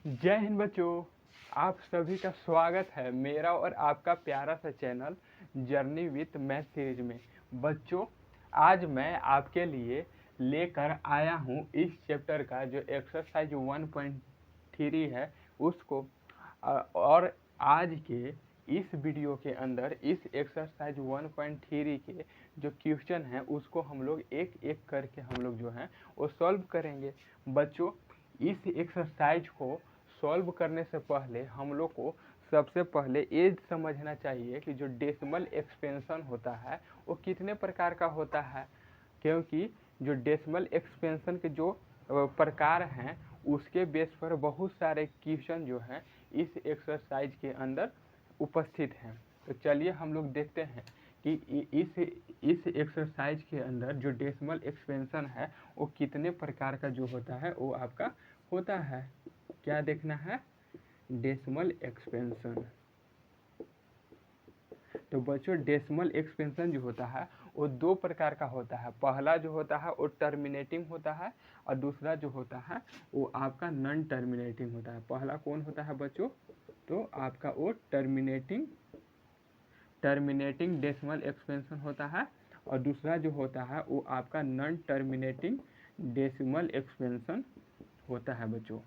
जय हिंद बच्चों। आप सभी का स्वागत है मेरा और आपका प्यारा सा channel journey with math series में। बच्चों, आज मैं आपके लिए लेकर आया हूँ इस चैप्टर का जो एक्सरसाइज 1.3 है उसको। और आज के इस वीडियो के अंदर इस एक्सरसाइज 1.3 के जो क्वेश्चन हैं उसको हम लोग एक एक करके हम लोग जो हैं वो सॉल्व करेंगे। बच्चों, इस एक्सरसाइज को सॉल्व करने से पहले हम लोग को सबसे पहले ये समझना चाहिए कि जो डेसिमल एक्सपेंशन होता है वो कितने प्रकार का होता है, क्योंकि जो डेसिमल एक्सपेंशन के जो प्रकार हैं उसके बेस पर बहुत सारे क्वेश्चन जो हैं इस एक्सरसाइज के अंदर उपस्थित हैं। तो चलिए हम लोग देखते हैं कि इस एक्सरसाइज के अंदर जो डेसिमल एक्सपेंशन है वो कितने प्रकार का जो होता है वो आपका होता है। क्या देखना है? Decimal expansion. तो बच्चों, डेसिमल एक्सपेंशन जो होता है वो दो प्रकार का होता है। पहला जो होता है वो टर्मिनेटिंग होता है और दूसरा जो होता है वो आपका नॉन टर्मिनेटिंग होता है। पहला कौन होता है बच्चों? तो आपका वो टर्मिनेटिंग डेसिमल एक्सपेंशन होता है और दूसरा जो होता है वो आपका नॉन टर्मिनेटिंग डेसिमल एक्सपेंशन होता है बच्चों।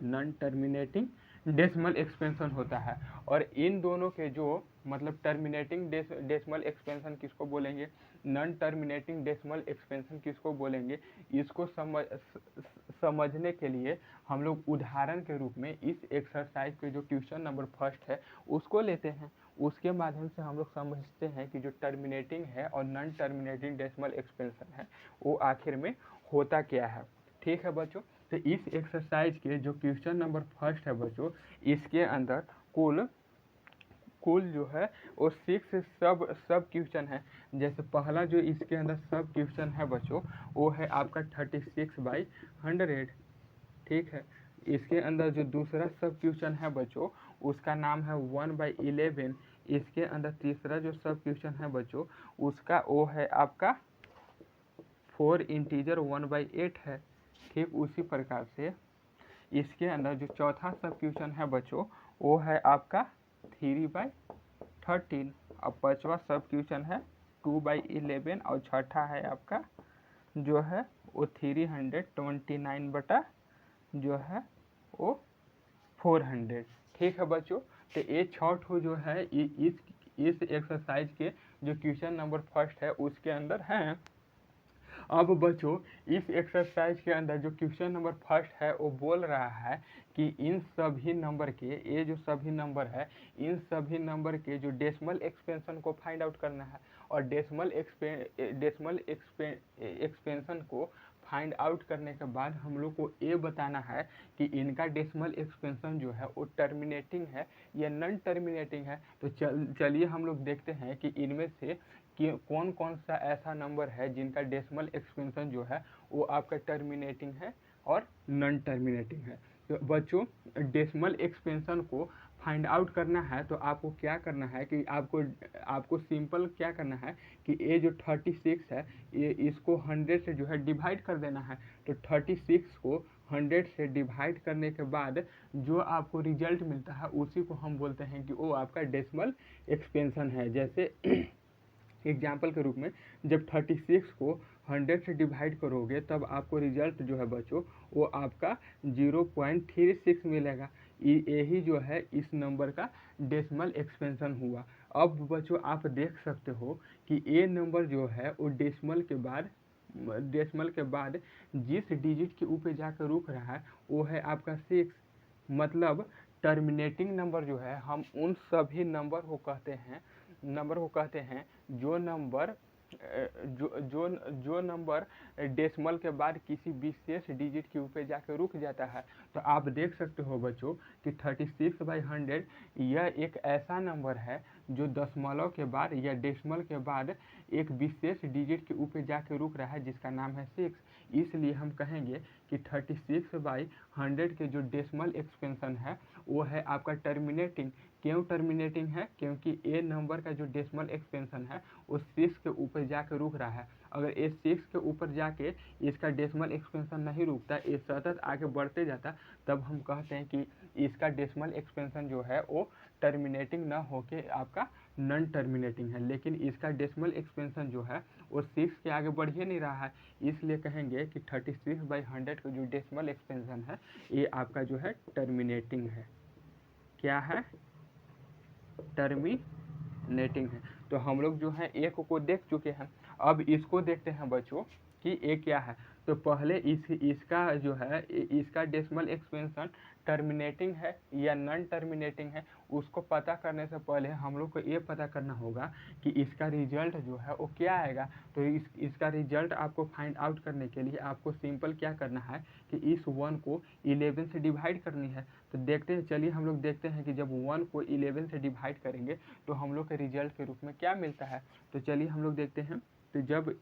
नॉन टर्मिनेटिंग डेसिमल एक्सपेंशन होता है। और इन दोनों के जो मतलब टर्मिनेटिंग डेसिमल एक्सपेंशन किसको बोलेंगे, नॉन टर्मिनेटिंग डेसिमल एक्सपेंशन किसको बोलेंगे, इसको समझने के लिए हम लोग उदाहरण के रूप में इस एक्सरसाइज के जो क्वेश्चन नंबर फर्स्ट है उसको लेते हैं। उसके माध्यम से हम लोग समझते हैं कि जो टर्मिनेटिंग है और नॉन टर्मिनेटिंग डेसिमल एक्सपेंशन है वो आखिर में होता क्या है। ठीक है बच्चों, तो इस एक्सरसाइज के जो क्वेश्चन नंबर फर्स्ट है बच्चों, इसके अंदर कुल जो है वो 6 सब क्वेश्चन है। जैसे पहला जो इसके अंदर सब क्वेश्चन है बच्चों वो है आपका 36/100। ठीक है। इसके अंदर जो दूसरा सब क्वेश्चन है बच्चों उसका नाम है 1/11। इसके अंदर तीसरा जो सब क्वेश्चन है बच्चों उसका वो है आपका 4 इंटीजर 1/8 है। ठीक उसी प्रकार से इसके अंदर जो चौथा सब क्वेश्चन है बच्चों वो है आपका 3/13 और पांचवा सब क्वेश्चन है 2/11 और छठा है आपका जो है वो 329 बटा जो है वो 400। ठीक है बच्चों, तो ये छठ जो है इस एक्सरसाइज के जो क्वेश्चन नंबर फर्स्ट है उसके अंदर है। अब बच्चों, इस एक्सरसाइज के अंदर जो क्वेश्चन नंबर फर्स्ट है वो बोल रहा है कि इन सभी नंबर के ये जो सभी नंबर है इन सभी नंबर के जो डेसिमल एक्सपेंशन को फाइंड आउट करना है। और डेसिमल एक्सपेंशन को फाइंड आउट करने के बाद हम लोग को ये बताना है कि इनका डेसिमल एक्सपेंशन जो है वो टर्मिनेटिंग है या नॉन टर्मिनेटिंग है। तो चलिए हम लोग देखते हैं कि इनमें से कि कौन कौन सा ऐसा नंबर है जिनका डेसिमल एक्सपेंशन जो है वो आपका टर्मिनेटिंग है और नॉन टर्मिनेटिंग है। तो बच्चों, डेसिमल एक्सपेंशन को फाइंड आउट करना है तो आपको क्या करना है कि आपको सिंपल क्या करना है कि ये जो 36 है ये इसको 100 से जो है डिवाइड कर देना है। तो 36 को 100 से डिवाइड करने के बाद जो आपको रिजल्ट मिलता है उसी को हम बोलते हैं कि वो आपका डेसिमल एक्सपेंशन है। जैसे एग्जाम्पल के रूप में जब 36 को 100 से डिवाइड करोगे तब आपको रिजल्ट जो है बच्चों वो आपका 0.36 मिलेगा। यही जो है इस नंबर का डेसिमल एक्सपेंशन हुआ। अब बच्चों आप देख सकते हो कि ये नंबर जो है वो डेसिमल के बाद जिस डिजिट के ऊपर जाकर रुक रहा है वो है आपका 6। मतलब टर्मिनेटिंग नंबर जो है हम उन सभी नंबर को कहते हैं जो नंबर डेसिमल के बाद किसी विशेष डिजिट के ऊपर जाकर रुक जाता है। तो आप देख सकते हो बच्चों कि 36/100 यह एक ऐसा नंबर है जो दशमलव के बाद या डेसिमल के बाद एक विशेष डिजिट के ऊपर जाकर रुक रहा है जिसका नाम है 6। इसलिए हम कहेंगे कि 36/100 के जो डेसिमल एक्सपेंशन है वो है आपका टर्मिनेटिंग। क्यों टर्मिनेटिंग है? क्योंकि ए नंबर का जो डेसिमल एक्सपेंशन है वो 6 के ऊपर जाकर रुक रहा है। अगर ये 6 के ऊपर जाके इसका डेसिमल एक्सपेंशन नहीं रुकता, ये सतत आगे बढ़ते जाता, तब हम कहते हैं कि इसका डेसिमल एक्सपेंशन जो है वो टर्मिनेटिंग ना होके आपका नॉन टर्मिनेटिंग है। लेकिन इसका डेसिमल एक्सपेंशन जो है वो 6 के आगे बढ़ ही नहीं रहा है, इसलिए कहेंगे कि 36/100 का जो डेसिमल एक्सपेंशन है ये आपका जो है टर्मिनेटिंग है। क्या है? टर्मिनेटिंग है। तो हम लोग जो है एक को देख चुके हैं, अब इसको देखते हैं बच्चों कि ये क्या है। तो पहले इसका जो है इसका डेसिमल एक्सपेंशन टर्मिनेटिंग है या नॉन टर्मिनेटिंग है, उसको पता करने से पहले हम लोग को ये पता करना होगा कि इसका रिजल्ट जो है वो क्या आएगा। तो इसका रिजल्ट आपको फाइंड आउट करने के लिए आपको सिंपल क्या करना है कि इस 1 को 11 से डिवाइड करनी है। तो देखते हैं, चलिए हम लोग देखते हैं कि जब 1 को 11 से डिवाइड करेंगे तो हम लोग के रिजल्ट के रूप में क्या मिलता है। तो चलिए हम लोग देखते हैं। तो जब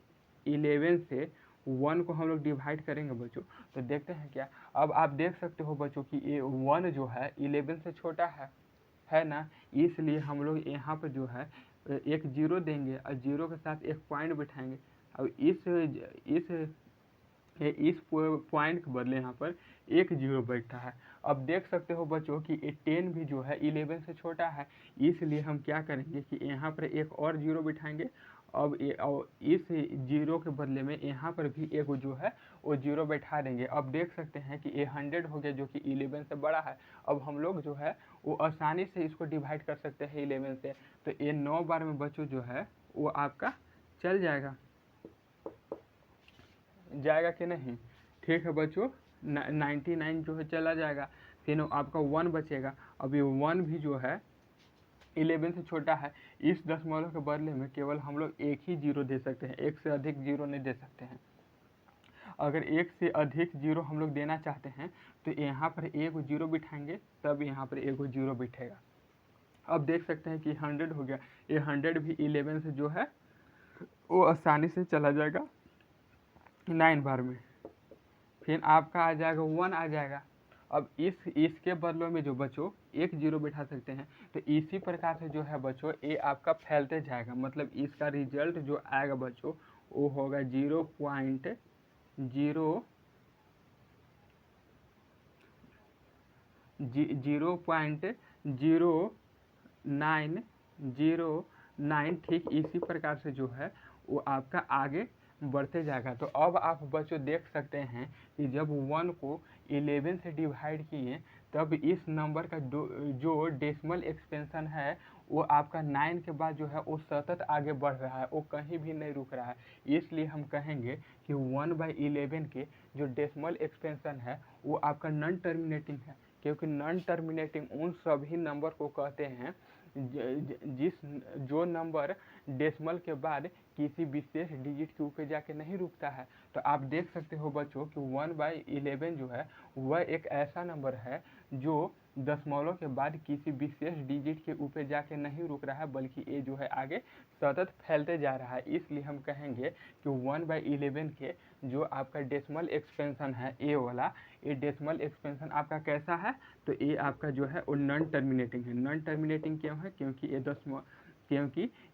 11 से 1 को हम लोग डिवाइड करेंगे बच्चों, तो देखते हैं क्या। अब आप देख सकते हो बच्चों कि ये 1 जो है 11 से छोटा है ना, इसलिए हम लोग यहाँ पर जो है एक 0 देंगे और 0 के साथ एक पॉइंट बिठाएंगे। अब इस पॉइंट के बदले यहाँ पर एक 0 बैठा है। अब देख सकते हो बच्चों कि 10 भी जो है 11 से छोटा है, इसलिए हम क्या करेंगे कि यहाँ पर एक और 0 बिठाएंगे। अब इस 0 के बदले में यहाँ पर भी एक जो है वो 0 बैठा देंगे। अब देख सकते हैं कि ये 100 हो गया जो कि 11 से बड़ा है। अब हम लोग जो है वो आसानी से इसको डिवाइड कर सकते हैं 11 से। तो ये 9 बार में बच्चों जो है वो आपका चल जाएगा कि नहीं। ठीक है बच्चों, 99 जो है चला जाएगा, फिर आपका 1 बचेगा। अब ये 1 भी जो है 11 से छोटा है, इस दशमलव के बदले में केवल हम लोग एक ही 0 दे सकते हैं, एक से अधिक 0 नहीं दे सकते हैं। अगर एक से अधिक 0 हम लोग देना चाहते हैं तो यहाँ पर एक 0 बिठाएंगे, तब यहाँ पर एक 0 बिठेगा। अब देख सकते हैं कि 100 हो गया, ये 100 भी 11 से जो है वो आसानी से चला जाएगा 9 बार में। फिर आपका आ जाएगा 1 आ जाएगा। अब इसके बदलों में जो बच्चों एक 0 बिठा सकते हैं। तो इसी प्रकार से जो है बच्चों ये आपका फैलते जाएगा, मतलब इसका रिजल्ट जो आएगा बच्चों वो होगा 0.0909। ठीक इसी प्रकार से जो है वो आपका आगे बढ़ते जाएगा। तो अब आप बच्चों देख सकते हैं कि जब 1 को 11 से डिवाइड किए तब इस नंबर का जो डेसिमल एक्सपेंशन है वो आपका 9 के बाद जो है वो सतत आगे बढ़ रहा है, वो कहीं भी नहीं रुक रहा है। इसलिए हम कहेंगे कि 1/11 के जो डेसिमल एक्सपेंशन है वो आपका नॉन टर्मिनेटिंग है, क्योंकि नॉन टर्मिनेटिंग उन सभी नंबर को कहते हैं जो नंबर डेसिमल के बाद किसी विशेष डिजिट के ऊपर जाके नहीं रुकता है। तो आप देख सकते हो बच्चों कि 1/11 जो है वह एक ऐसा नंबर है जो दशमलव के बाद किसी विशेष डिजिट के ऊपर जाके नहीं रुक रहा है, बल्कि ये जो है आगे सतत फैलते जा रहा है। इसलिए हम कहेंगे कि 1/11 के जो आपका डेसिमल एक्सपेंशन है ए वाला, ये डेसिमल एक्सपेंशन आपका कैसा है, तो ये आपका जो है वो नॉन टर्मिनेटिंग है। नॉन टर्मिनेटिंग क्यों है? क्योंकि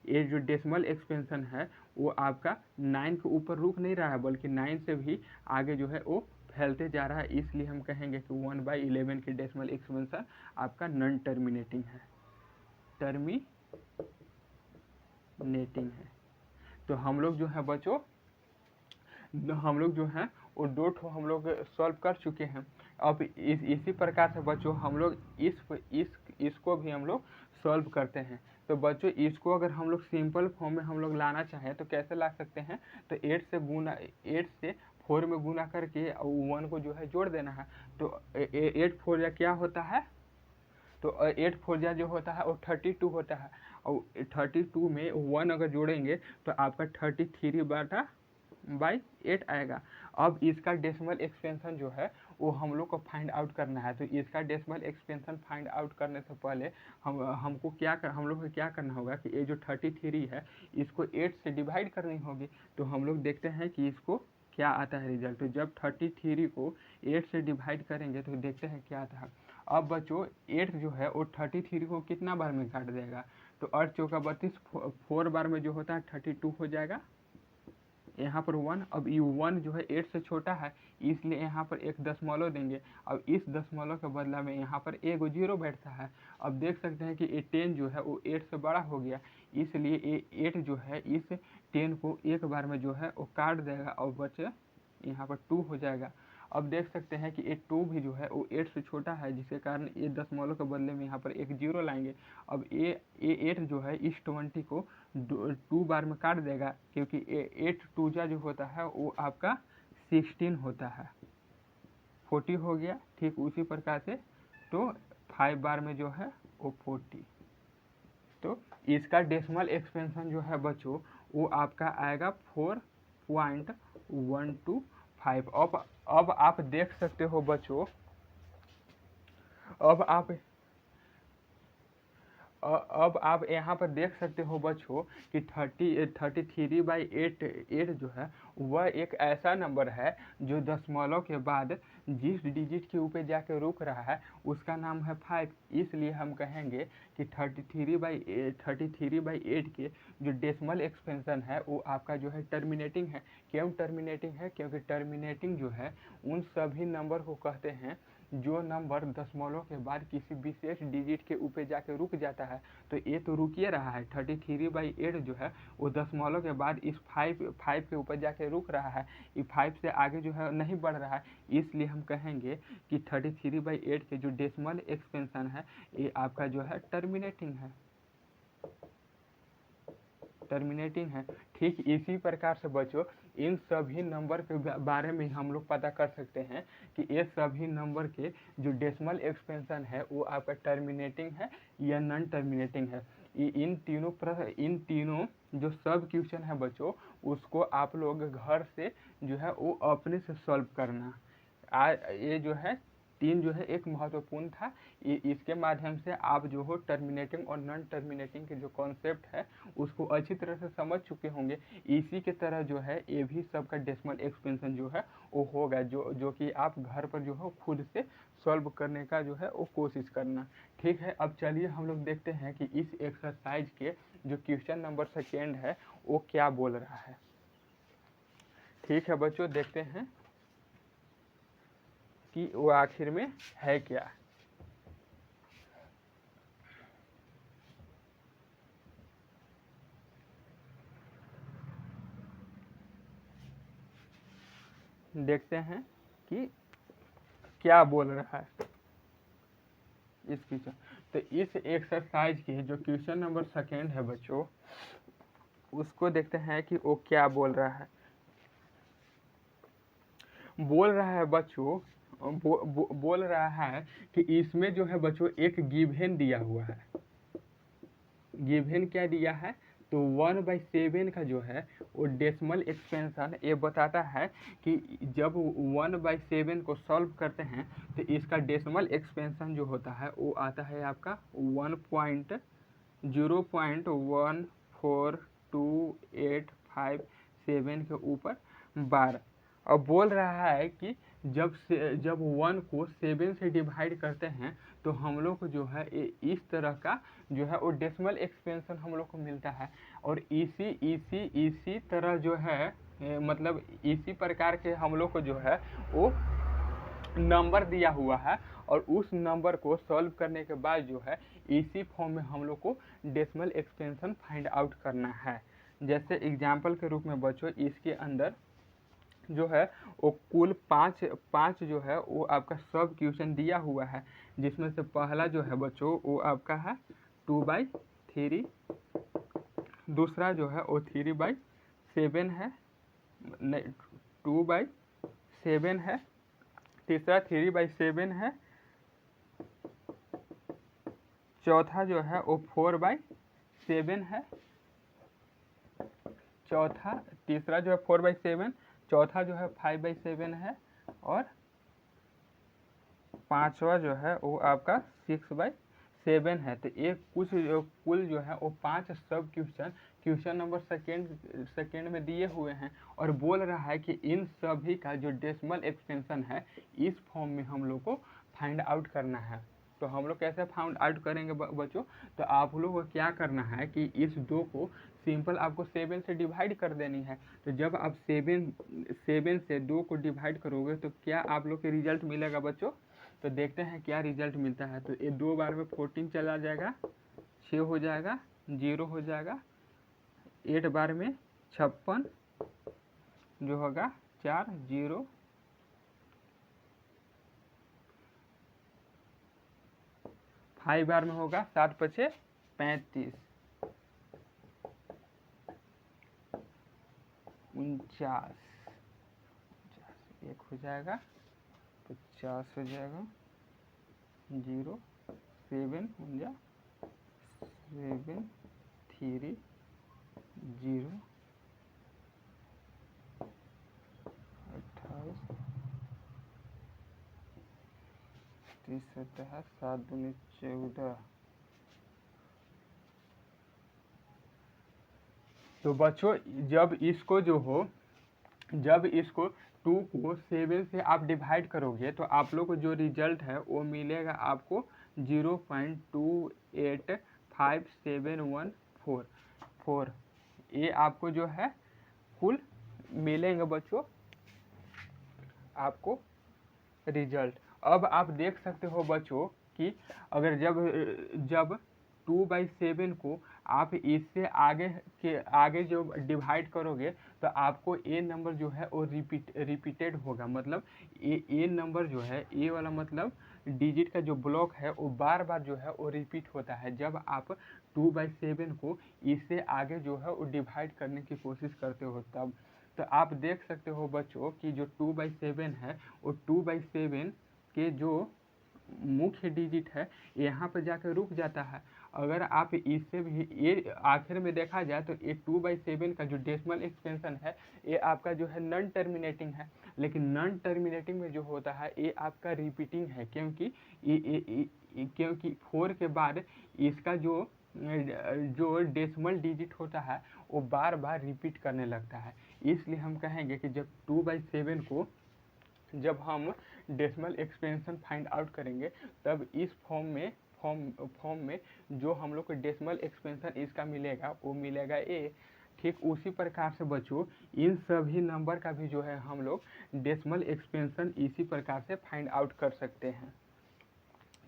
ये जो डेसिमल एक्सपेंशन है वो आपका 9 के ऊपर रुक नहीं रहा है, बल्कि 9 से भी आगे जो है वो फैलते जा रहा है। इसलिए हम कहेंगे कि 1/11 की डेसिमल एक्सपेंशन आपका नॉन टर्मिनेटिंग है, टर्मिनेटिंग है। तो हम लोग जो है बच्चों हम लोग जो है वो 2 ठो हम लोग सॉल्व कर चुके हैं। अब इसी प्रकार से बच्चों हम लोग इसको भी हम लोग सॉल्व करते हैं। तो बच्चों इसको अगर हम लोग सिंपल फॉर्म में हम लोग लाना चाहें तो कैसे ला सकते हैं? तो 8 से 4 में गुना करके 1 को जो है जोड़ देना है। तो 8 4 या क्या होता है? तो 8 4 जो होता है वो 32 होता है, और 32 में 1 अगर जोड़ेंगे तो आपका 33/8 आएगा। अब इसका डेसिमल एक्सपेंशन जो है वो हम लोग को फाइंड आउट करना है। तो इसका डेसिमल एक्सपेंशन फाइंड आउट करने से पहले हम लोग को क्या करना होगा कि ये जो 33 है इसको 8 से डिवाइड करनी होगी। तो हम लोग देखते हैं कि इसको क्या आता है रिजल्ट। तो जब 33 को 8 से डिवाइड करेंगे तो देखते हैं क्या आता है। अब बच्चों 8 जो है वो 33 को कितना बार में काट देगा? तो 8 चौका 32, 4 बार में जो होता है 32 हो जाएगा। यहाँ पर 1, अब ये 1 जो है 8 से छोटा है, इसलिए यहाँ पर एक दशमलव देंगे। अब इस दशमलव के बदला में यहाँ पर एक 0 बैठता है। अब देख सकते हैं कि ये 10 जो है वो 8 से बड़ा हो गया, इसलिए ये 8 जो है इस 10 को एक बार में जो है वो काट देगा और बचे यहाँ पर 2 हो जाएगा। अब देख सकते हैं कि ये 2 भी जो है वो 8 से छोटा है, जिसके कारण ये दशमलव के बदले में यहाँ पर एक 0 लाएंगे। अब ये 8 जो है इस 20 को 2 बार में काट देगा, क्योंकि 8 2 जो होता है वो आपका 16 होता है, 40 हो गया। ठीक उसी प्रकार से तो 5 बार में जो है वो 40। तो इसका डेसिमल एक्सपेंशन जो है बच्चों वो आपका आएगा 4.125। अब आप देख सकते हो बच्चों, अब आप यहाँ पर देख सकते हो बच्चों कि 33/8 जो है वह एक ऐसा नंबर है जो दशमलव के बाद जिस डिजिट के ऊपर जाकर रुक रहा है उसका नाम है 5। इसलिए हम कहेंगे कि 33/8 के जो डेसिमल एक्सपेंशन है वो आपका जो है टर्मिनेटिंग है। क्यों टर्मिनेटिंग है? क्योंकि टर्मिनेटिंग जो है उन सभी नंबर को कहते हैं जो नंबर दशमलव के बाद किसी विशेष डिजिट के ऊपर जाके रुक जाता है। तो ये तो रुक ही रहा है, 33/8 जो है वो दशमलव के बाद इस 5 के ऊपर जाके रुक रहा है, ये 5 से आगे जो है नहीं बढ़ रहा है। इसलिए हम कहेंगे कि 33/8 के जो डेसिमल एक्सपेंशन है ये आपका जो है टर्मिनेटिंग है। ठीक इसी प्रकार से बच्चों इन सभी नंबर के बारे में हम लोग पता कर सकते हैं कि ये सभी नंबर के जो डेसिमल एक्सपेंशन है वो आपका टर्मिनेटिंग है या नॉन टर्मिनेटिंग है। इन तीनों जो सब क्वेश्चन है बच्चों उसको आप लोग घर से जो है वो अपने से सॉल्व करना। ये जो है 3 जो है एक महत्वपूर्ण था, इसके माध्यम से आप जो हो टर्मिनेटिंग और नॉन टर्मिनेटिंग के जो कॉन्सेप्ट है उसको अच्छी तरह से समझ चुके होंगे। इसी के तरह जो है ये भी सबका डेसिमल एक्सपेंशन जो है वो होगा, जो कि आप घर पर जो है खुद से सॉल्व करने का जो है वो कोशिश करना। ठीक है, अब चलिए हम लोग देखते हैं कि इस एक्सरसाइज के जो क्वेश्चन नंबर 2 है वो क्या बोल रहा है। ठीक है बच्चों, देखते हैं कि वो आखिर में है क्या। देखते हैं कि क्या बोल रहा है इस क्वेश्चन। तो इस एक्सरसाइज की जो क्वेश्चन नंबर 2 है बच्चों उसको देखते हैं कि वो क्या बोल रहा है। बोल रहा है बच्चों बोल रहा है कि इसमें जो है बच्चों एक गिवन दिया हुआ है। गिवन क्या दिया है? तो 1/7 का जो है वो डेसिमल एक्सपेंशन ये बताता है कि जब 1/7 को सॉल्व करते हैं तो इसका डेसिमल एक्सपेंशन जो होता है वो आता है आपका 1.0.14285 के ऊपर 12। अब बोल रहा है कि जब 1 को 7 से डिवाइड करते हैं तो हम लोग को जो है इस तरह का जो है वो डेसिमल एक्सपेंशन हम लोग को मिलता है। और इसी तरह जो है मतलब इसी प्रकार के हम लोग को जो है वो नंबर दिया हुआ है और उस नंबर को सॉल्व करने के बाद जो है इसी फॉर्म में हम लोग को डेसिमल एक्सपेंशन फाइंड आउट करना है। जैसे एग्जाम्पल के रूप में बच्चों इसके अंदर जो है वो कुल पाँच जो है वो आपका सब क्वेश्चन दिया हुआ है, जिसमें से पहला जो है बच्चों वो आपका है 2/3, दूसरा जो है वो 3/7 है, 2/7 है, तीसरा 3/7 है, चौथा जो है वो 4/7 है, तीसरा जो है 4/7, चौथा जो है 5/7 है और पांचवा जो है वो आपका 6/7 है। तो एक कुल जो है वो 5 सब क्वेश्चन नंबर सेकेंड में दिए हुए हैं और बोल रहा है कि इन सभी का जो डेसिमल एक्सपेंशन है इस फॉर्म में हम लोग को फाइंड आउट करना है। तो हम लोग कैसे फाउंड आउट करेंगे बच्चों? तो आप लोग को क्या करना है कि इस 2 को सिंपल आपको 7 से डिवाइड कर देनी है। तो जब आप 7 से 2 को डिवाइड करोगे तो क्या आप लोग के रिजल्ट मिलेगा बच्चों? तो देखते हैं क्या रिजल्ट मिलता है। तो ये 2 बार में 14 चला जाएगा, 6 हो जाएगा, 0 हो जाएगा, 8 बार में 56 जो होगा 4 0, 5 बार में होगा 7 पचे 35, 49, 1 हो जाएगा, 50 हो जाएगा, 0 7 49 7 3 0 28 30 होता है, 7 दूनी 14। तो बच्चों जब इसको 2 को 7 से आप डिवाइड करोगे तो आप लोग को जो रिजल्ट है वो मिलेगा आपको 0.285714। ये आपको जो है कुल मिलेंगे बच्चों आपको रिजल्ट। अब आप देख सकते हो बच्चों कि अगर जब 2/7 को आप इससे आगे जो डिवाइड करोगे तो आपको ए नंबर जो है वो रिपीटेड होगा। मतलब ए नंबर जो है, ए वाला मतलब डिजिट का जो ब्लॉक है वो बार बार जो है वो रिपीट होता है जब आप 2/7 को इससे आगे जो है वो डिवाइड करने की कोशिश करते हो तब। तो आप देख सकते हो बच्चों कि जो 2/7 है वो 2/7 के जो मुख्य डिजिट है यहाँ पर जाकर रुक जाता है। अगर आप इससे भी ये आखिर में देखा जाए तो ये 2/7 का जो डेसिमल एक्सपेंशन है ये आपका जो है नॉन टर्मिनेटिंग है। लेकिन नॉन टर्मिनेटिंग में जो होता है ये आपका रिपीटिंग है, क्योंकि 4 के बाद इसका जो डेसिमल डिजिट होता है वो बार बार रिपीट करने लगता है। इसलिए हम कहेंगे कि जब 2/7 को जब हम डेसिमल एक्सपेंशन फाइंड आउट करेंगे तब इस फॉर्म में जो हम लोग को डेसिमल एक्सपेंशन इसका मिलेगा वो मिलेगा ए। ठीक उसी प्रकार से बच्चों इन सभी नंबर का भी जो है हम लोग डेसिमल एक्सपेंशन इसी प्रकार से फाइंड आउट कर सकते हैं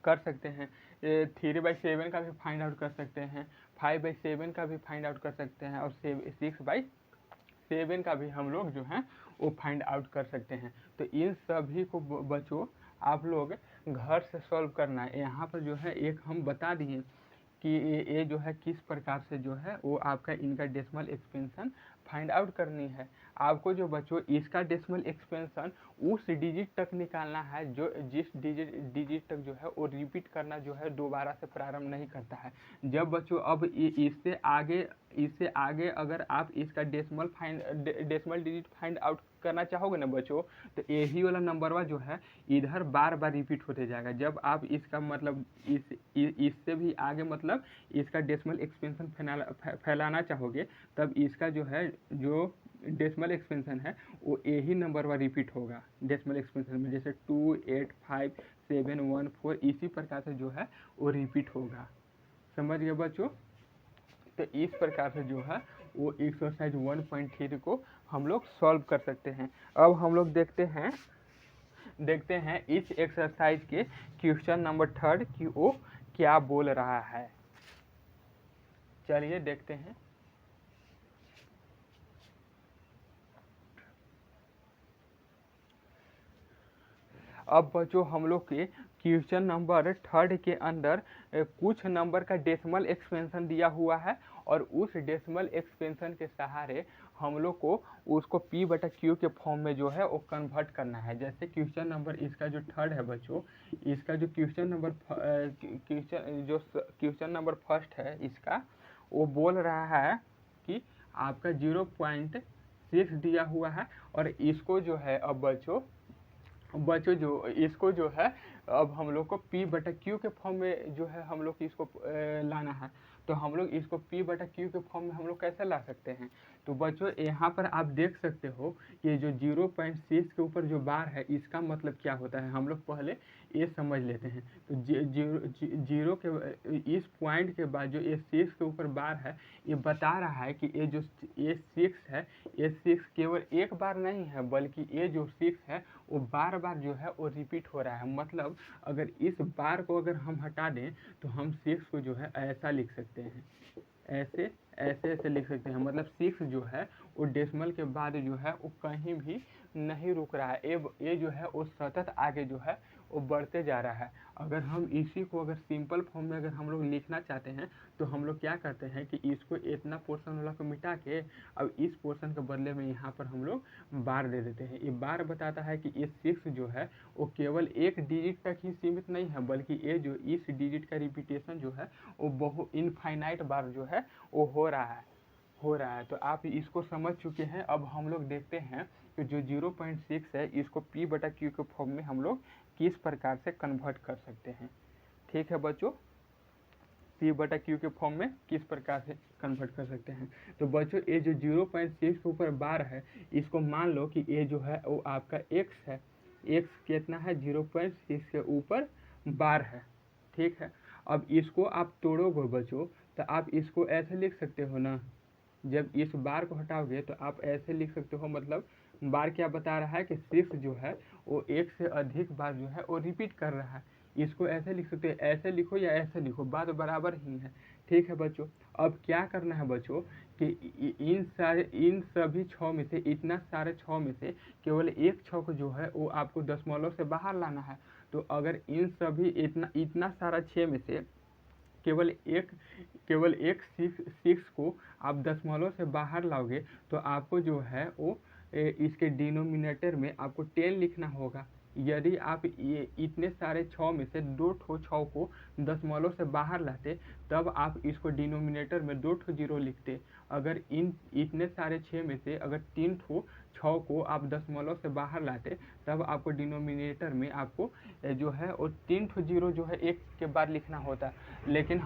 3/7 का भी फाइंड आउट कर सकते हैं, 5/7 का भी फाइंड आउट कर सकते हैं और 6/7 का भी हम लोग जो है वो फाइंड आउट कर सकते हैं। तो इन सभी को बच्चों आप लोग घर से सॉल्व करना है। यहाँ पर जो है एक हम बता दिए कि ये जो है किस प्रकार से जो है वो आपका इनका डेसिमल एक्सपेंशन फाइंड आउट करनी है। आपको जो बच्चों इसका डेसिमल एक्सपेंशन उस डिजिट तक निकालना है जो जिस डिजिट तक जो है वो रिपीट करना जो है दोबारा से प्रारंभ नहीं करता है। जब बच्चों अब इससे आगे अगर आप इसका डेसिमल डिजिट फाइंड आउट करना चाहोगे ना बच्चों तो यही वाला नंबर जो है इधर बार बार रिपीट होते जाएगा। जब आप इसका मतलब इससे भी आगे मतलब इसका डेसिमल एक्सपेंशन फैलाना चाहोगे तब इसका जो है जो डेसिमल एक्सपेंशन है वो यही नंबर पर रिपीट होगा डेसिमल एक्सपेंशन में, जैसे 2 8 5 7 1 4 इसी प्रकार से जो है वो रिपीट होगा। समझ गए बच्चों? तो इस प्रकार से जो है वो एक्सरसाइज 1.3 को हम लोग सॉल्व कर सकते हैं। अब हम लोग देखते हैं इस एक्सरसाइज के क्वेश्चन नंबर 3 कि वो क्या बोल रहा है। चलिए देखते हैं। अब बच्चों हम लोग के क्वेश्चन नंबर 3 के अंदर कुछ नंबर का डेसिमल एक्सपेंशन दिया हुआ है और उस डेसिमल एक्सपेंशन के सहारे हम लोग को उसको p/q के फॉर्म में जो है वो कन्वर्ट करना है। जैसे क्वेश्चन नंबर इसका जो 3 है बच्चों, इसका जो क्वेश्चन नंबर फर्स्ट है इसका वो बोल रहा है कि आपका 0.6 दिया हुआ है और इसको जो है अब बच्चों जो इसको जो है अब हम लोग को p/q के फॉर्म में जो है हम लोग इसको लाना है। तो हम लोग इसको p/q के फॉर्म में हम लोग कैसे ला सकते हैं? तो बच्चों यहाँ पर आप देख सकते हो ये जो 0.6 के ऊपर जो बार है इसका मतलब क्या होता है। हम लोग पहले ये समझ लेते हैं। तो जीरो के इस पॉइंट के बाद जो ये 6 के ऊपर बार है, ये बता रहा है कि ये 6 है, ये 6 केवल एक बार नहीं है, बल्कि ये जो 6 है वो बार बार जो है वो रिपीट हो रहा है। मतलब अगर इस बार को अगर हम हटा दें तो हम 6 को जो है ऐसा लिख सकते हैं, ऐसे ऐसे ऐसे लिख सकते हैं। मतलब 6 जो है वो डेसिमल के बाद जो है वो कहीं भी नहीं रुक रहा है, ये जो है वो सतत आगे जो है वो बढ़ते जा रहा है। अगर हम इसी को अगर सिंपल फॉर्म में अगर हम लोग लिखना चाहते हैं तो हम लोग क्या करते हैं कि इसको इतना पोर्शन वाला को मिटा के अब इस पोर्शन के बदले में यहाँ पर हम लोग बार दे देते हैं। ये बार बताता है कि ये 6 जो है वो केवल एक डिजिट तक ही सीमित नहीं है, बल्कि ये जो इस डिजिट का रिपीटेशन जो है वो बहुत इनफाइनाइट बार जो है वो हो रहा है। तो आप इसको समझ चुके हैं। अब हम लोग देखते हैं कि जो 0.6 है इसको P/Q के फॉर्म में हम लोग किस प्रकार से कन्वर्ट कर सकते हैं। ठीक है बच्चों, P/Q के फॉर्म में किस प्रकार से कन्वर्ट कर सकते हैं। तो बच्चों ये जो 0.6 के ऊपर बार है, इसको मान लो कि ये जो है वो आपका x है। x कितना है, 0.6 के ऊपर बार है। ठीक है, अब इसको आप तोड़ोगे बच्चों तो आप इसको ऐसे लिख सकते हो ना, जब इस बार को हटाओगे तो आप ऐसे लिख सकते हो। मतलब बार क्या बता रहा है कि 6 जो है वो एक से अधिक बार जो है वो रिपीट कर रहा है। इसको ऐसे लिख सकते हो, ऐसे लिखो या ऐसे लिखो, बात बराबर ही है। ठीक है बच्चों, अब क्या करना है बच्चों कि इन सभी 6 में से, इतना सारे 6 में से केवल एक 6 को जो है वो आपको दशमलव से बाहर लाना है। तो अगर इन सभी इतना सारा 6 में से केवल एक 6 को आप दशमलव से बाहर लाओगे तो आपको जो है वो इसके डिनोमिनेटर में आपको 10 लिखना होगा। यदि आप ये इतने सारे 6 में से 2 ठो 6 को दशमलव से बाहर लाते तब आप इसको डिनोमिनेटर में 2 ठो 0 लिखते। अगर इतने सारे 6 में से अगर 3 ठो 6 को आप दशमलव से बाहर लाते तब आपको डिनोमिनेटर में आपको जो है वो 3 ठो 0 जो है एक के बाद लिखना होता। लेकिन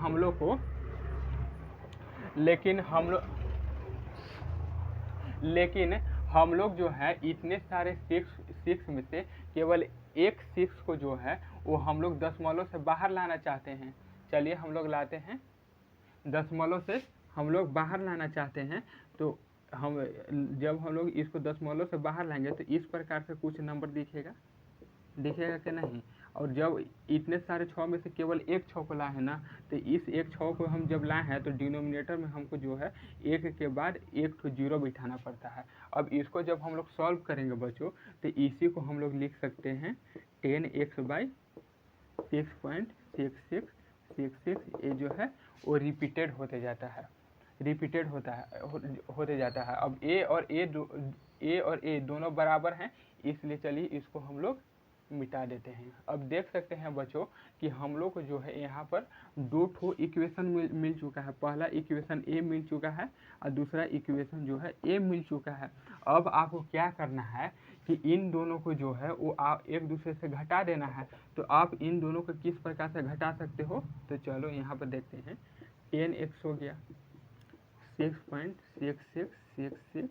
हम लोग जो है इतने सारे 6 में से केवल एक 6 को जो है वो हम लोग दशमलव से बाहर लाना चाहते हैं। चलिए हम लोग लाते हैं, दशमलव से हम लोग बाहर लाना चाहते हैं। तो जब हम लोग इसको दशमलव से बाहर लाएंगे तो इस प्रकार से कुछ नंबर दिखेगा कि नहीं। और जब इतने सारे 6 में से केवल एक 6 को लाए हैं ना, तो इस एक 6 को हम जब लाए हैं तो डिनोमिनेटर में हमको जो है एक के बाद एक तो 0 बिठाना पड़ता है। अब इसको जब हम लोग सॉल्व करेंगे बच्चों तो इसी को हम लोग लिख सकते हैं 10x/6.6666। ये जो है वो रिपीटेड होते जाता है, होते जाता है। अब ए और ए दोनों बराबर हैं, इसलिए चलिए इसको हम लोग मिटा देते हैं। अब देख सकते हैं बच्चों कि हम लोग को जो है यहाँ पर 2 ठो इक्वेशन मिल चुका है। पहला इक्वेशन ए मिल चुका है और दूसरा इक्वेशन जो है ए मिल चुका है। अब आपको क्या करना है कि इन दोनों को जो है वो आप एक दूसरे से घटा देना है। तो आप इन दोनों को किस प्रकार से घटा सकते हो, तो चलो यहाँ पर देखते हैं। 10x हो गया 6.6666,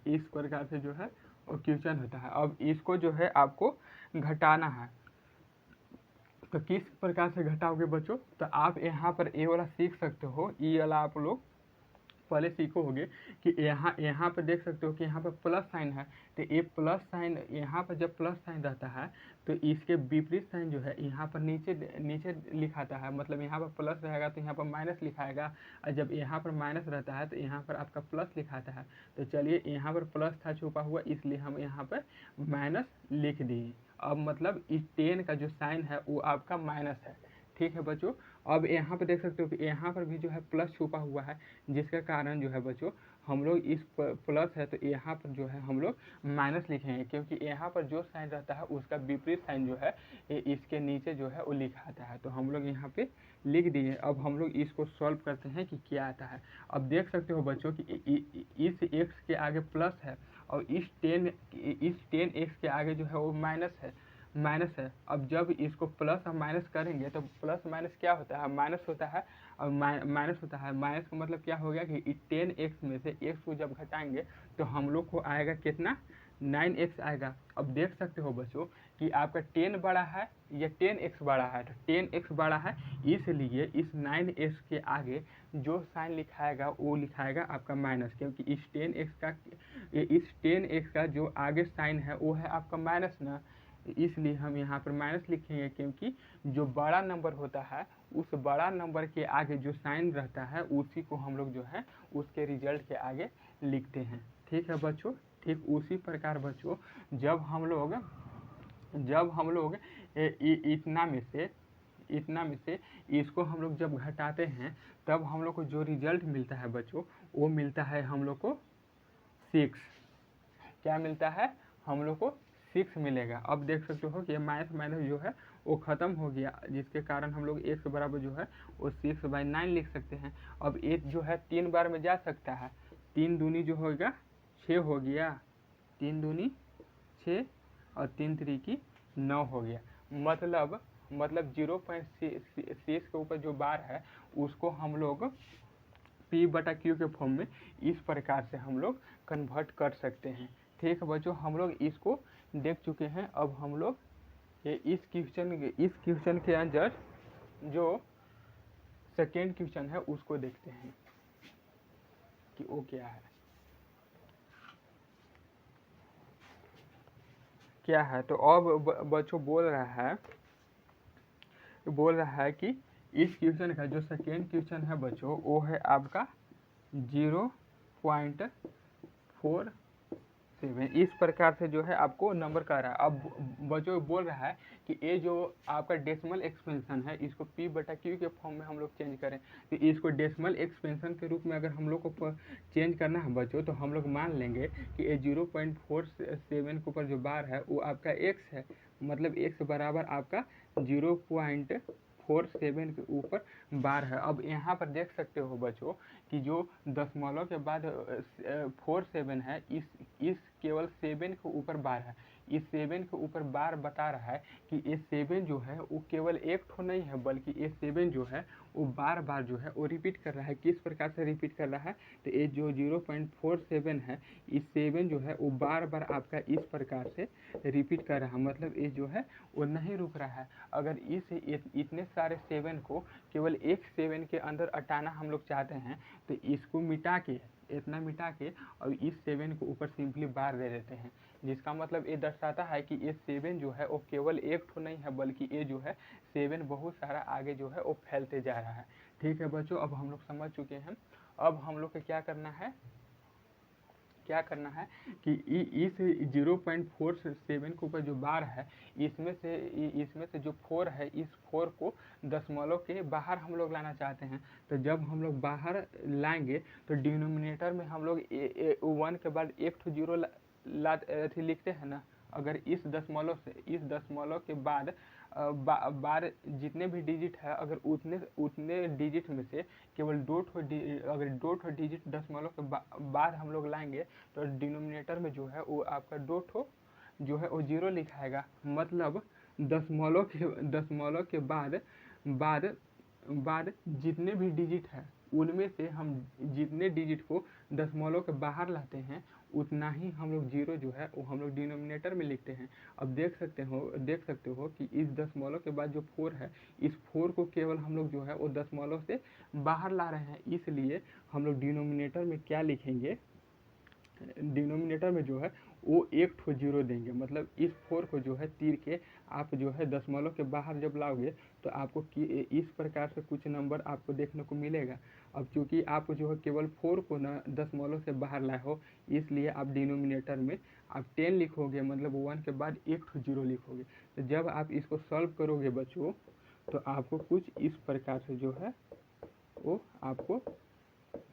इस प्रकार से जो है वो क्वेश्चन होता है। अब इसको जो है आपको घटाना है, तो किस प्रकार से घटाओगे बच्चों, तो आप यहाँ पर ए वाला सीख सकते हो। ई वाला आप लोग पहले सीखोगे कि यहाँ पर देख सकते हो कि यहाँ पर प्लस साइन है। तो ये प्लस साइन, यहाँ पर जब प्लस साइन रहता है तो इसके विपरीत साइन जो है यहाँ पर नीचे लिखाता है। मतलब यहाँ पर प्लस रहेगा तो यहाँ पर माइनस लिखाएगा, और जब यहाँ पर माइनस रहता है तो यहाँ पर आपका प्लस लिखाता है। तो चलिए यहाँ पर प्लस था छुपा हुआ, इसलिए हम यहाँ पर माइनस लिख दिए। अब मतलब इस 10 का जो साइन है वो आपका माइनस है। ठीक है बच्चों, अब यहाँ पर देख सकते हो कि यहाँ पर भी जो है प्लस छुपा हुआ है, जिसका कारण जो है बच्चों हम लोग इस प्लस है तो यहाँ पर जो है हम लोग माइनस लिखेंगे, क्योंकि यहाँ पर जो साइन रहता है उसका विपरीत साइन जो है इसके नीचे जो है वो लिखा आता है। तो हम लोग यहाँ पे लिख दिए। अब हम लोग इसको सॉल्व करते हैं कि क्या आता है। अब देख सकते हो बच्चों कि इस x के आगे प्लस है और इस 10x के आगे जो है वो माइनस है। अब जब इसको प्लस और माइनस करेंगे तो प्लस माइनस क्या होता है, माइनस होता है, और माइनस होता है। माइनस का मतलब क्या हो गया कि 10x में से x को जब घटाएंगे तो हम लोग को आएगा कितना, 9x आएगा। अब देख सकते हो बच्चों कि आपका 10 बड़ा है या 10x बड़ा है, तो 10x बड़ा है, इसलिए इस 9x के आगे जो साइन लिखाएगा वो लिखाएगा आपका माइनस, क्योंकि इस 10x का जो आगे साइन है वो है आपका माइनस ना, इसलिए हम यहाँ पर माइनस लिखेंगे, क्योंकि जो बड़ा नंबर होता है उस बड़ा नंबर के आगे जो साइन रहता है उसी को हम लोग जो है उसके रिजल्ट के आगे लिखते हैं। ठीक है बच्चों। ठीक उसी प्रकार बच्चों जब हम लोग इतना में से इसको हम लोग जब घटाते हैं तब हम लोग को जो रिजल्ट मिलता है बच्चों वो मिलता है हम लोग को 6। क्या मिलता है हम लोग को 6 मिलेगा। अब देख सकते हो कि माइनस माइनस जो है वो ख़त्म हो गया, जिसके कारण हम लोग x बराबर जो है वो 6/9 लिख सकते हैं। अब 8 जो है 3 बार में जा सकता है, 3 दूनी जो होगा 6 हो गया, 3 दूनी 6 और 3 3 9 हो गया। मतलब 0.6 के ऊपर जो बार है उसको हम लोग P/Q के फॉर्म में इस प्रकार से हम लोग कन्वर्ट कर सकते हैं। ठीक है बच्चों, हम लोग इसको देख चुके हैं। अब हम लोग इस क्वेश्चन के अंदर जो सेकेंड क्वेश्चन है उसको देखते हैं कि वो क्या है। तो अब बच्चों बोल रहा है कि इस क्वेश्चन का जो सेकेंड क्वेश्चन है बच्चों वो है आपका 0.47। इस प्रकार से जो है आपको नंबर कह रहा है। अब बच्चों बोल रहा है कि ये जो आपका डेसिमल एक्सपेंशन है इसको P/Q के फॉर्म में हम लोग चेंज करें, तो इसको डेसिमल एक्सपेंशन के रूप में अगर हम लोग को चेंज करना है बच्चों तो हम लोग मान लेंगे कि ये 0.47 के ऊपर जो बार है वो आपका x है, मतलब x बराबर आपका 0.47 के ऊपर बार है। अब यहाँ पर देख सकते हो बच्चों कि जो दशमलव के बाद 47 है, इस केवल 7 के ऊपर बार है। इस 7 के ऊपर बार बता रहा है कि ये 7 जो है वो केवल एक ठो नहीं है, बल्कि ये 7 जो है वो बार बार जो है वो रिपीट कर रहा है। किस प्रकार से रिपीट कर रहा है, तो ये जो 0.47 है इस 7 जो है वो बार बार आपका इस प्रकार से रिपीट कर रहा है, मतलब ये जो है वो नहीं रुक रहा है। अगर इतने सारे 7 को केवल एक 7 के अंदर अटाना हम लोग चाहते हैं तो इसको मिटा के इतना मिटा के और इस 7 को ऊपर सिंपली बार दे देते हैं, जिसका मतलब ये दर्शाता है कि ये 7 जो है वो केवल एक ठो नहीं है, बल्कि ये जो है 7 बहुत सारा आगे जो है वो फैलते जा रहा है। ठीक है बच्चों, अब हम लोग समझ चुके हैं। अब हम लोग को क्या करना है कि इस 0.47 के ऊपर जो बार है इसमें से जो 4 है इस 4 को दशमलव के बाहर हम लोग लाना चाहते हैं। तो जब हम लोग बाहर लाएंगे तो डिनोमिनेटर में हम लोग 1 के बाद एक ठो 0 लिखते हैं ना। अगर इस दशमलव के बाद बार जितने भी डिजिट है, अगर उतने डिजिट में से केवल दो ठो डिजिट दशमलव के बाद हम लोग लाएंगे तो डिनोमिनेटर में जो है वो आपका 2 ठो जो है वो 0 लिखाएगा। मतलब दशमलव के बाद जितने भी डिजिट है उनमें से हम जितने डिजिट को दशमलव के बाहर लाते हैं उतना ही हम लोग 0 जो है वो हम लोग डिनोमिनेटर में लिखते हैं। अब देख सकते हो कि इस दशमलव के बाद जो 4 है इस 4 को केवल हम लोग जो है वो दशमलव से बाहर ला रहे हैं, इसलिए हम लोग डिनोमिनेटर में क्या लिखेंगे, डिनोमिनेटर में जो है वो एक ठो 0 देंगे। मतलब इस 4 को जो है तीर के आप जो है दशमलव के बाहर जब लाओगे तो आपको इस प्रकार से कुछ नंबर आपको देखने को मिलेगा। अब चूंकि आप जो है केवल 4 को ना दशमलव से बाहर लाए हो, इसलिए आप डिनोमिनेटर में आप 10 लिखोगे, मतलब 1 के बाद एक ठो 0 लिखोगे। तो जब आप इसको सॉल्व करोगे बच्चों तो आपको कुछ इस प्रकार से जो है वो आपको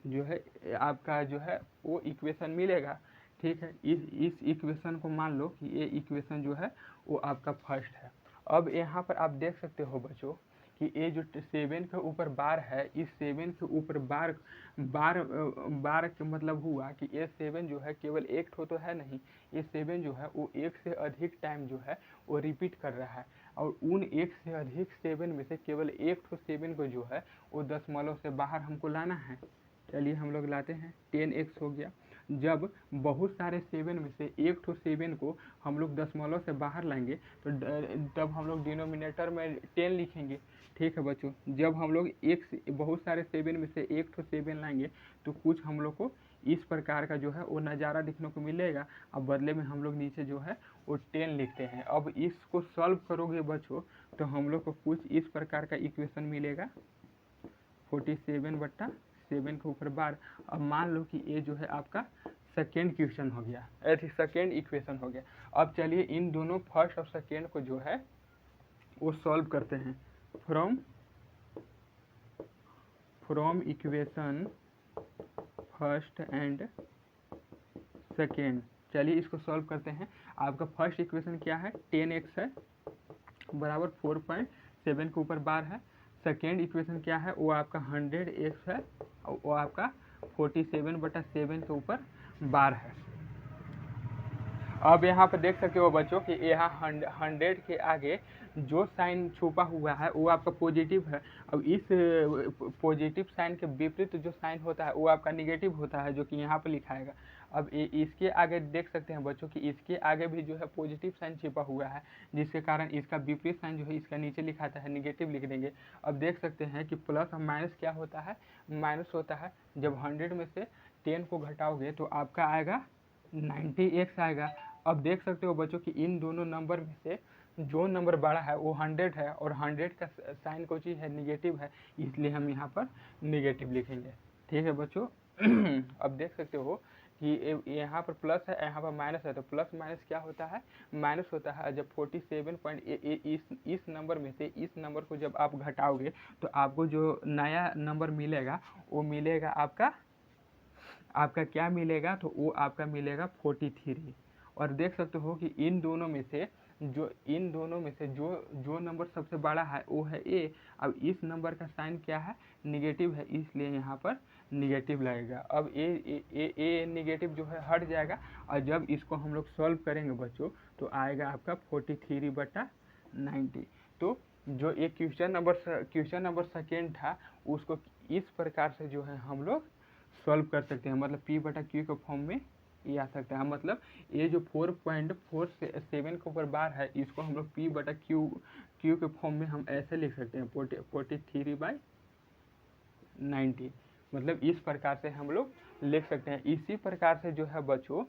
जो है आपका जो है वो इक्वेशन मिलेगा। ठीक है, इस इक्वेशन को मान लो कि ये इक्वेशन जो है वो आपका फर्स्ट है। अब यहाँ पर आप देख सकते हो बच्चों कि ये जो 7 के ऊपर बार है, इस 7 के ऊपर बार का मतलब हुआ कि ये 7 जो है केवल एक ठो तो है नहीं, ये 7 जो है वो एक से अधिक टाइम जो है वो रिपीट कर रहा है। और उन एक से अधिक 7 में से केवल एक ठो 7 को जो है वो दशमलव से बाहर हमको लाना है। चलिए हम लोग लाते हैं, 10x हो गया। जब बहुत सारे 7 में से एक ठो 7 को हम लोग दशमलव से बाहर लाएंगे तो तब हम लोग डिनोमिनेटर में 10 लिखेंगे। ठीक है बच्चों, जब हम लोग बहुत सारे 7 में से एक ठो 7 लाएंगे तो कुछ हम लोग को इस प्रकार का जो है वो नज़ारा देखने को मिलेगा। अब बदले में हम लोग नीचे जो है वो 10 लिखते हैं। अब इसको सॉल्व करोगे बच्चों तो हम लोग को कुछ इस प्रकार का इक्वेशन मिलेगा 47/7 के ऊपर 12। अब मान लो कि ये जो है आपका सेकेंड क्वेश्चन हो गया, सेकेंड इक्वेशन हो गया। अब चलिए इन दोनों फर्स्ट और सेकेंड को जो है वो सॉल्व करते हैं from equation first and second. चलिए इसको सॉल्व करते हैं। आपका फर्स्ट इक्वेशन क्या है, 10x है बराबर 4.7 के ऊपर 12 है। सेकेंड इक्वेशन क्या है, वो आपका 100x है और वो आपका 47/7 के ऊपर 12 है। अब यहाँ पर देख सकते हो बच्चों कि यहाँ 100 के आगे जो साइन छुपा हुआ है वो आपका पॉजिटिव है। अब इस पॉजिटिव साइन के विपरीत जो साइन होता है वो आपका निगेटिव होता है, जो कि यहाँ पर लिखाएगा। अब इसके आगे देख सकते हैं बच्चों कि इसके आगे भी जो है पॉजिटिव साइन छिपा हुआ है, जिसके कारण इसका विपरीत साइन जो है इसका नीचे लिखाता है, निगेटिव लिख देंगे। अब देख सकते हैं कि प्लस और माइनस क्या होता है, माइनस होता है। जब 100 में से 10 को घटाओगे तो आपका आएगा 90x आएगा। अब देख सकते हो बच्चों कि इन दोनों नंबर में से जो नंबर बड़ा है वो 100 है और 100 का साइन कोई चीज़ है, निगेटिव है, इसलिए हम यहाँ पर निगेटिव लिखेंगे। ठीक है बच्चों। अब देख सकते हो कि यहाँ पर प्लस है, यहाँ पर माइनस है, तो प्लस माइनस क्या होता है, माइनस होता है। जब 47 इस नंबर में से इस नंबर को जब आप घटाओगे तो आपको जो नया नंबर मिलेगा वो मिलेगा आपका क्या मिलेगा, तो वो आपका मिलेगा 43। और देख सकते हो कि इन दोनों में से जो नंबर सबसे बड़ा है वो है ए। अब इस नंबर का साइन क्या है, निगेटिव है, इसलिए यहाँ पर निगेटिव लगेगा। अब ए निगेटिव जो है हट जाएगा और जब इसको हम लोग सॉल्व करेंगे बच्चों तो आएगा आपका 43/90। तो जो एक क्वेश्चन नंबर सेकेंड था उसको इस प्रकार से जो है हम लोग सॉल्व कर सकते हैं, मतलब P/Q के फॉर्म में ये आ सकता है। मतलब ये जो 4.47 के ऊपर बार है इसको हम लोग P/Q के फॉर्म में हम ऐसे लिख सकते हैं 43/90। मतलब इस प्रकार से हम लोग लिख सकते हैं। इसी प्रकार से जो है बच्चों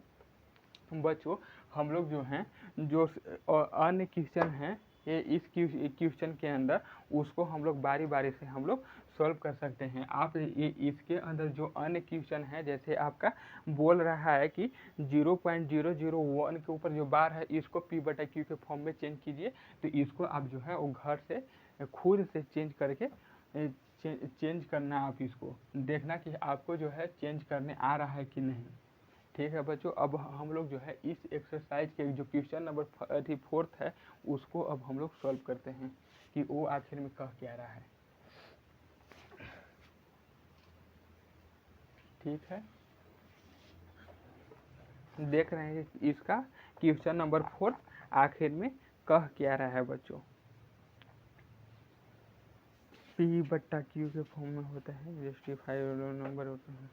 हम लोग जो हैं जो अन्य क्वेश्चन हैं ये इस क्वेश्चन के अंदर उसको हम लोग बारी बारी से हम लोग सॉल्व कर सकते हैं। आप ये इसके अंदर जो अन्य क्वेश्चन है, जैसे आपका बोल रहा है कि 0.001 के ऊपर जो बार है इसको P/Q के फॉर्म में चेंज कीजिए, तो इसको आप जो है वो घर से खुद से चेंज करके चेंज करना, आप इसको देखना कि आपको जो है चेंज करने आ रहा है कि नहीं। ठीक है बच्चों, अब हम लोग जो है इस एक्सरसाइज के जो क्वेश्चन नंबर 4 है उसको अब हम लोग सॉल्व करते हैं कि वो आखिर में कह क्या रहा है। ठीक है, देख रहे हैं इसका क्वेश्चन नंबर 4 आखिर में कह क्या रहा है बच्चों। P/Q के फॉर्म में होता है, जस्टिफाई नंबर होता है।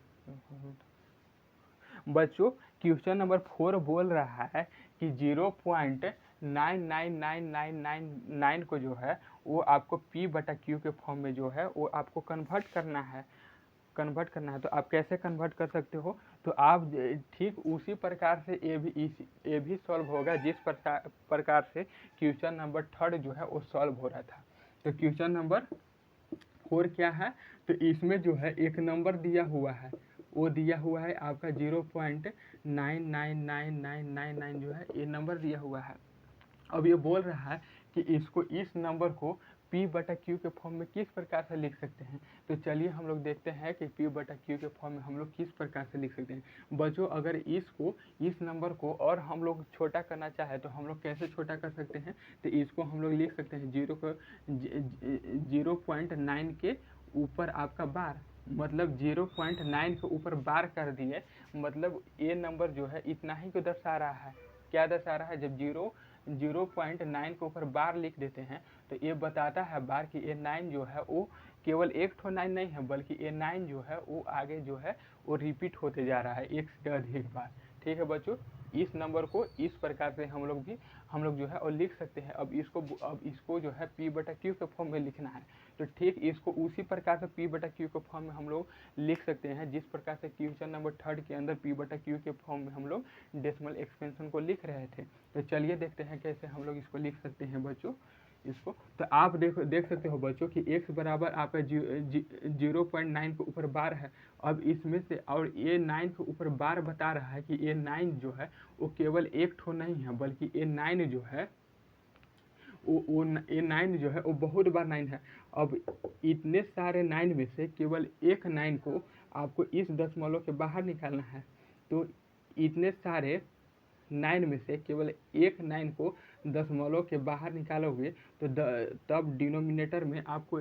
बच्चों क्वेश्चन नंबर 4 बोल रहा है कि 0.999999 को जो है वो आपको P/Q के फॉर्म में जो है वो आपको कन्वर्ट करना है। तो आप कैसे कन्वर्ट कर सकते हो, तो आप ठीक उसी प्रकार से ये भी सॉल्व होगा जिस प्रकार से क्वेश्चन नंबर 3 जो है वो सॉल्व हो रहा था। तो क्वेश्चन नंबर 4 क्या है, तो इसमें जो है एक नंबर दिया हुआ है, वो दिया हुआ है आपका 0.999999 जो है ये नंबर दिया हुआ है। अब ये बोल रहा है कि इसको इस नंबर को P/Q के फॉर्म में किस प्रकार से लिख सकते हैं। तो चलिए हम लोग देखते हैं कि P/Q के फॉर्म में हम लोग किस प्रकार से लिख सकते हैं। बच्चों अगर इस नंबर को और हम लोग छोटा करना चाहे तो हम लोग कैसे छोटा कर सकते हैं, तो इसको हम लोग लिख सकते हैं 0.9 के ऊपर आपका बार, मतलब 0.9 के ऊपर बार कर दिए, मतलब ये नंबर जो है इतना ही को दर्शा रहा है। क्या दर्शा रहा है, जब 0.9 के ऊपर बार लिख देते हैं तो ये बताता है बार कि ये 9 जो है वो केवल एक ठो 9 नहीं है, बल्कि ये 9 जो है वो आगे जो है वो रिपीट होते जा रहा है एक से अधिक बार। ठीक है बच्चों, इस नंबर को इस प्रकार से हम लोग जो है और लिख सकते हैं। अब इसको जो है P/Q के फॉर्म में लिखना है, तो ठीक इसको उसी प्रकार से P/Q के फॉर्म में हम लोग लिख सकते हैं जिस प्रकार से क्वेश्चन नंबर 3 के अंदर P/Q के फॉर्म में हम लोग डेसिमल एक्सपेंशन को लिख रहे थे। तो चलिए देखते हैं कैसे हम लोग इसको लिख सकते हैं बच्चों। इसको तो आप देख सकते हो बच्चों कि x बराबर आपका 0.9 के ऊपर बार है। अब इसमें से और ये 9 के ऊपर बार बता रहा है कि ये 9 जो है वो केवल एक ठो नहीं है, बल्कि ये 9 जो है ये 9 जो है वो बहुत बार 9 है। अब इतने सारे 9 में से केवल एक 9 को आपको इस दशमलव के बाहर निकालना है। तो इतने सारे 9 में से केवल एक 9 को दशमलव के बाहर निकालोगे तो तब डिनोमिनेटर में आपको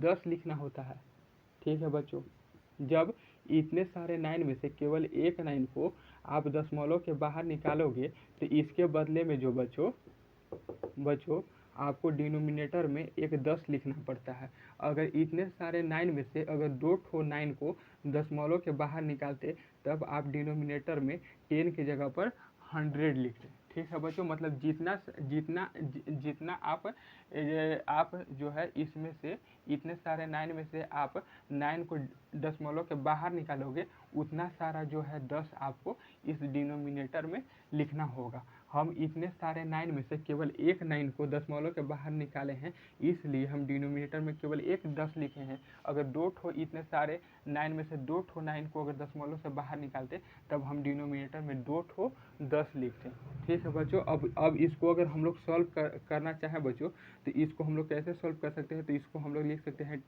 10 लिखना होता है। ठीक है बच्चों, जब इतने सारे 9 में से केवल एक 9 को आप दशमलव के बाहर निकालोगे तो इसके बदले में जो बच्चों आपको डिनोमिनेटर में एक 10 लिखना पड़ता है। अगर इतने सारे 9 में से अगर 2 ठो 9 को दशमलव के बाहर निकालते तब आप डिनोमिनेटर में 10 की जगह पर 100 लिखते। ठीक है बच्चों, मतलब जितना आप जो है इसमें से इतने सारे 9 में से आप 9 को दशमलव के बाहर निकालोगे उतना सारा जो है 10 आपको इस डिनोमिनेटर में लिखना होगा। हम इतने सारे 9 में से केवल एक 9 को दशमलव के बाहर निकाले हैं, इसलिए हम डिनोमिनेटर में केवल एक 10 लिखे हैं। अगर 2 ठो इतने सारे 9 में से 2 ठो 9 को अगर दशमलव से बाहर निकालते तब हम डिनोमिनेटर में 2 ठो 10 लिखते। ठीक है बच्चों, अब इसको अगर हम लोग सॉल्व करना चाहें बच्चों तो इसको हम लोग कैसे सॉल्व कर सकते हैं। तो इसको हम लोग लिख सकते हैं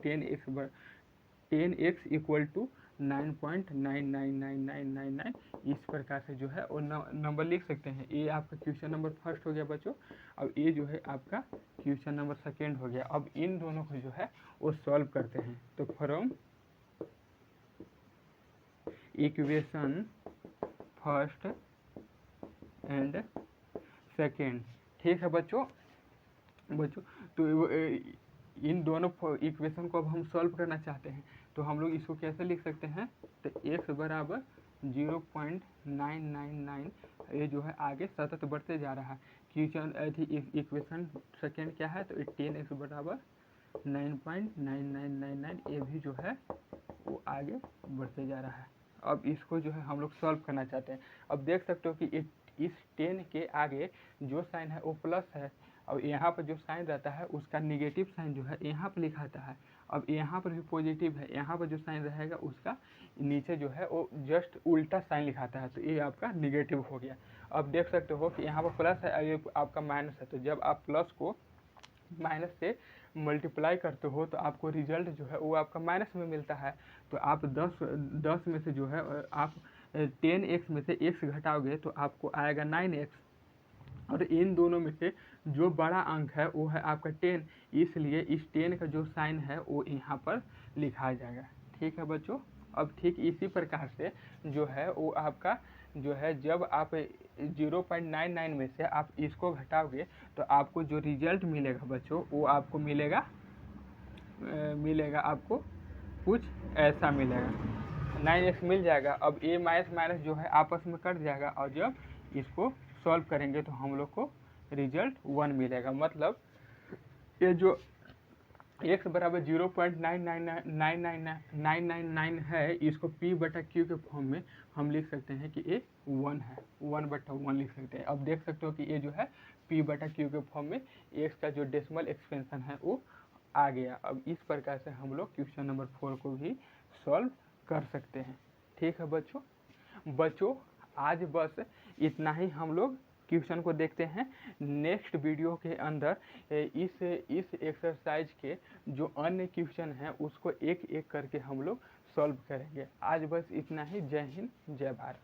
10x इक्वल टू 9.999999 इस प्रकार से जो है और नंबर लिख सकते हैं। ये आपका क्वेश्चन नंबर फर्स्ट हो गया बच्चों। अब ये जो है आपका क्वेश्चन नंबर सेकेंड हो गया। अब इन दोनों को जो है वो सॉल्व करते हैं। तो from equation first and second. ठीक है बच्चों तो इन दोनों इक्वेशन को अब हम सॉल्व करना चाहते हैं तो हम लोग इसको कैसे लिख सकते हैं। तो x बराबर 0.999 ये जो है आगे सतत बढ़ते जा रहा है। इक्वेशन सेकेंड क्या है, तो 10x बराबर 9.9999 ये भी जो है वो आगे बढ़ते जा रहा है। अब इसको जो है हम लोग सॉल्व करना चाहते हैं। अब देख सकते हो कि इस 10 के आगे जो साइन है वो प्लस है और यहाँ पर जो साइन रहता है उसका निगेटिव साइन जो है यहाँ पर लिखाता है। अब यहाँ पर भी पॉजिटिव है, यहाँ पर जो साइन रहेगा उसका नीचे जो है वो जस्ट उल्टा साइन लिखाता है, तो ये आपका निगेटिव हो गया। अब देख सकते हो कि यहाँ पर प्लस है और ये आपका माइनस है, तो जब आप प्लस को माइनस से मल्टीप्लाई करते हो तो आपको रिजल्ट जो है वो आपका माइनस में मिलता है। तो आप 10 में से जो है आप 10x में से x घटाओगे तो आपको आएगा 9x और इन दोनों में से जो बड़ा अंक है वो है आपका 10, इसलिए इस 10 का जो साइन है वो यहाँ पर लिखा जाएगा। ठीक है बच्चों, अब ठीक इसी प्रकार से जो है वो आपका जो है जब आप 0.99 में से आप इसको घटाओगे तो आपको जो रिजल्ट मिलेगा बच्चों वो आपको मिलेगा आपको कुछ ऐसा मिलेगा, 9x मिल जाएगा। अब ये माइनस माइनस जो है आपस में कट जाएगा और जब इसको सॉल्व करेंगे तो हम लोग को रिजल्ट 1 मिलेगा। मतलब ये जो x बराबर 0.999999 है इसको P/Q के फॉर्म में हम लिख सकते हैं कि ये 1 है, 1/1 लिख सकते हैं। अब देख सकते हो कि ये जो है P/Q के फॉर्म में x का जो डेसिमल एक्सपेंशन है वो आ गया। अब इस प्रकार से हम लोग क्वेश्चन नंबर 4 को भी सॉल्व कर सकते हैं। ठीक है बच्चों आज बस इतना ही हम लोग क्वेश्चन को देखते हैं। नेक्स्ट वीडियो के अंदर इस एक्सरसाइज के जो अन्य क्वेश्चन हैं उसको एक एक करके हम लोग सॉल्व करेंगे। आज बस इतना ही। जय हिंद, जय भारत।